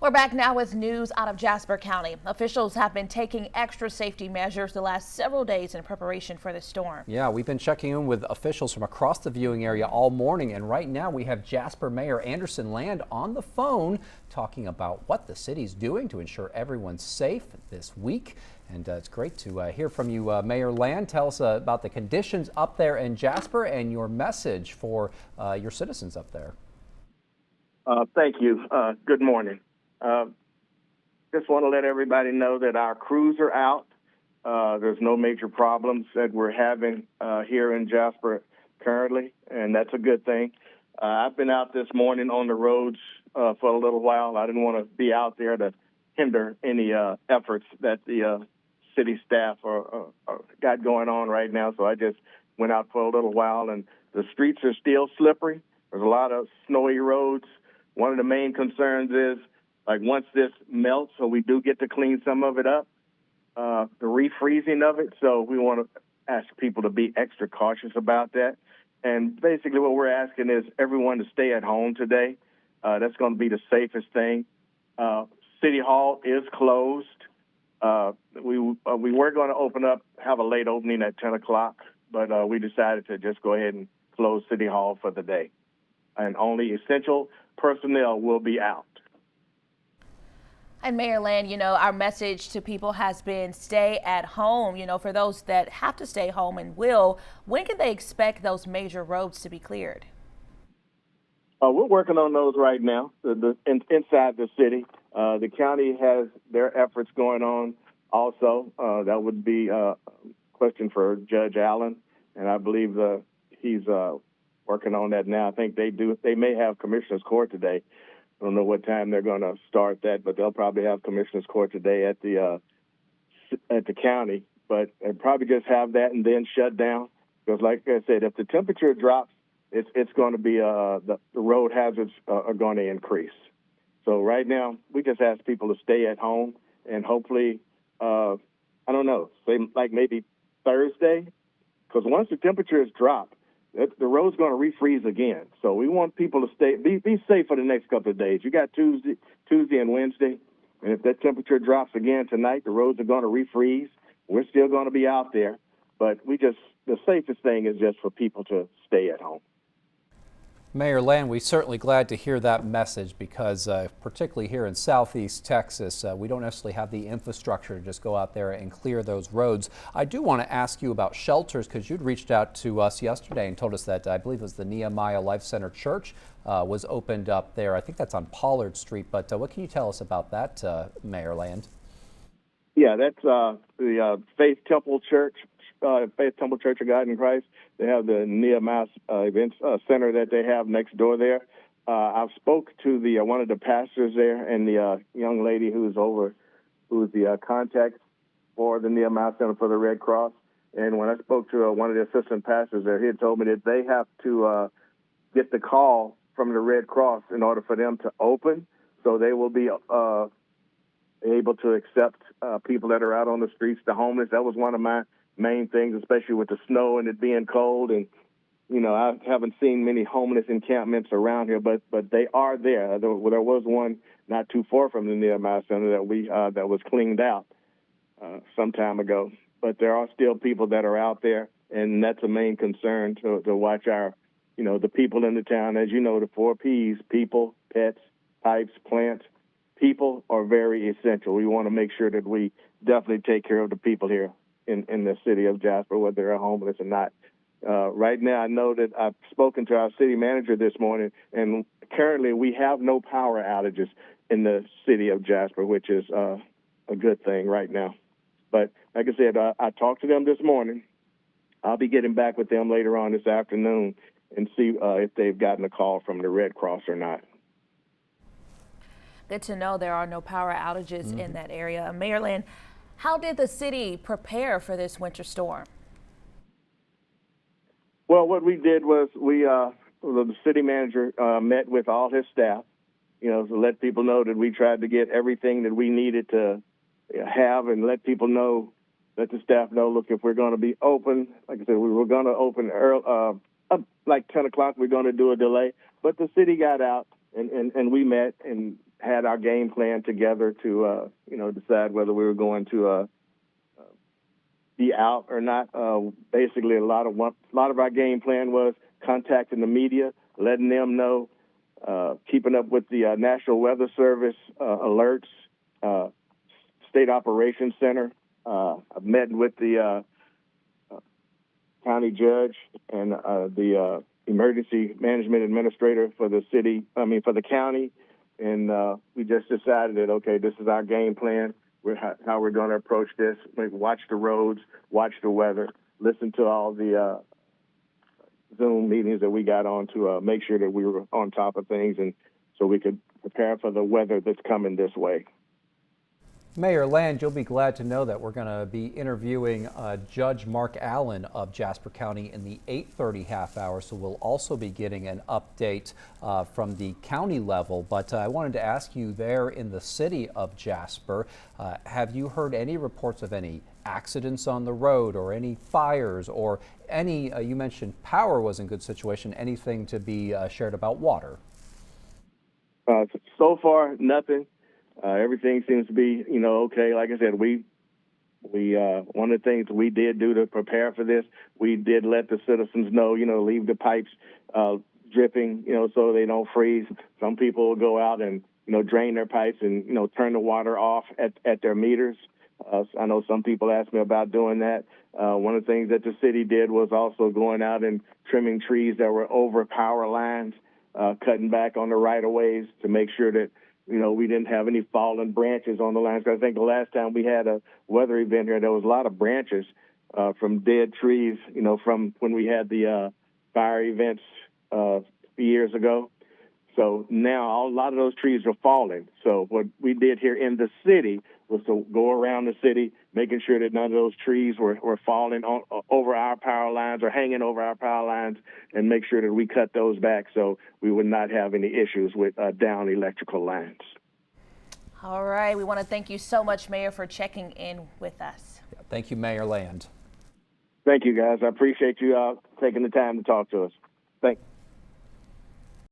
We're back now with news out of Jasper County. Officials have been taking extra safety measures the last several days in preparation for the storm. Yeah, we've been checking in with officials from across the viewing area all morning, and right now we have Jasper Mayor Anderson Land on the phone talking about what the city's doing to ensure everyone's safe this week. And it's great to hear from you, Mayor Land. Tell us about the conditions up there in Jasper and your message for your citizens up there. Thank you. Good morning. Just want to let everybody know that our crews are out. There's no major problems that we're having here in Jasper currently, and that's a good thing. I've been out this morning on the roads for a little while. I didn't want to be out there to hinder any efforts that the city staff got going on right now, so I just went out for a little while, and the streets are still slippery. There's a lot of snowy roads. One of the main concerns is, like, once this melts, so we do get to clean some of it up, the refreezing of it. So we want to ask people to be extra cautious about that. And basically what we're asking is everyone to stay at home today. That's going to be the safest thing. City Hall is closed. We were going to open up, have a late opening at 10 o'clock, but we decided to just go ahead and close City Hall for the day. And only essential personnel will be out. And Mayor Land, our message to people has been stay at home. For those that have to stay home and will, when can they expect those major roads to be cleared? We're working on those right now, inside the city. The county has their efforts going on also. That would be a question for Judge Allen, and I believe he's working on that now. I think they may have Commissioner's Court today. I don't know what time they're going to start that, but they'll probably have Commissioner's Court today at the county. But they'll probably just have that and then shut down. Because, like I said, if the temperature drops, it's going to be the road hazards are going to increase. So right now, we just ask people to stay at home, and hopefully, I don't know, say like maybe Thursday, because once the temperatures drop, the road's going to refreeze again. So we want people to be safe for the next couple of days. You got Tuesday and Wednesday, and if that temperature drops again tonight, the roads are going to refreeze. We're still going to be out there, but the safest thing is just for people to stay at home. Mayor Land, we're certainly glad to hear that message because particularly here in Southeast Texas, we don't necessarily have the infrastructure to just go out there and clear those roads. I do want to ask you about shelters because you'd reached out to us yesterday and told us that I believe it was the Nehemiah Life Center Church was opened up there. I think that's on Pollard Street, but what can you tell us about that, Mayor Land? Yeah, that's the Faith Temple Church. Faith Temple Church of God in Christ. They have the Nehemiah Events Center that they have next door there. I've spoke to one of the pastors there and the young lady who's the contact for the Nehemiah Center for the Red Cross. And when I spoke to one of the assistant pastors there, he had told me that they have to get the call from the Red Cross in order for them to open. So they will be able to accept people that are out on the streets, the homeless. That was one of my main things, especially with the snow and it being cold. And, I haven't seen many homeless encampments around here, but they are there. There was one not too far from the Nehemiah Center that was cleaned out some time ago. But there are still people that are out there, and that's a main concern to watch our, the people in the town. As you know, the 4 Ps, people, pets, pipes, plants. People are very essential. We want to make sure that we definitely take care of the people here in the city of Jasper, whether they're homeless or not. Right now, I know that I've spoken to our city manager this morning, and currently we have no power outages in the city of Jasper, which is a good thing right now. But like I said, I talked to them this morning. I'll be getting back with them later on this afternoon and see if they've gotten a call from the Red Cross or not. Good to know there are no power outages in that area. Mayor Land, how did the city prepare for this winter storm? Well, what we did was the city manager met with all his staff, to let people know that we tried to get everything that we needed to have and let the staff know, look, if we're going to be open, like I said, we were going to open early, like 10 o'clock, we're going to do a delay. But the city got out and we met and had our game plan together to decide whether we were going to be out or not. Basically, a lot of our game plan was contacting the media, letting them know, keeping up with the National Weather Service alerts, State Operations Center. I've met with the county judge and the emergency management administrator for the for the county, and we just decided that, okay, this is our game plan. How we're going to approach this. Watch the roads, watch the weather, listen to all the Zoom meetings that we got on to make sure that we were on top of things, and so we could prepare for the weather that's coming this way. Mayor Land, you'll be glad to know that we're going to be interviewing Judge Mark Allen of Jasper County in the 8:30 half hour, so we'll also be getting an update from the county level. But I wanted to ask you, there in the city of Jasper, have you heard any reports of any accidents on the road or any fires or any, you mentioned power was in good situation, anything to be shared about water? So far, nothing. Everything seems to be, okay. Like I said, we one of the things we did do to prepare for this, we did let the citizens know, leave the pipes dripping, so they don't freeze. Some people will go out and, drain their pipes and, turn the water off at their meters. I know some people asked me about doing that. One of the things that the city did was also going out and trimming trees that were over power lines, cutting back on the right-of-ways to make sure that, we didn't have any fallen branches on the lines. I think the last time we had a weather event here, there was a lot of branches from dead trees, from when we had the fire events years ago. So now a lot of those trees are falling. So what we did here in the city was to go around the city, making sure that none of those trees were falling over our power lines or hanging over our power lines, and make sure that we cut those back so we would not have any issues with down electrical lines. All right. We want to thank you so much, Mayor, for checking in with us. Yeah, thank you, Mayor Land. Thank you, guys. I appreciate you taking the time to talk to us. Thanks.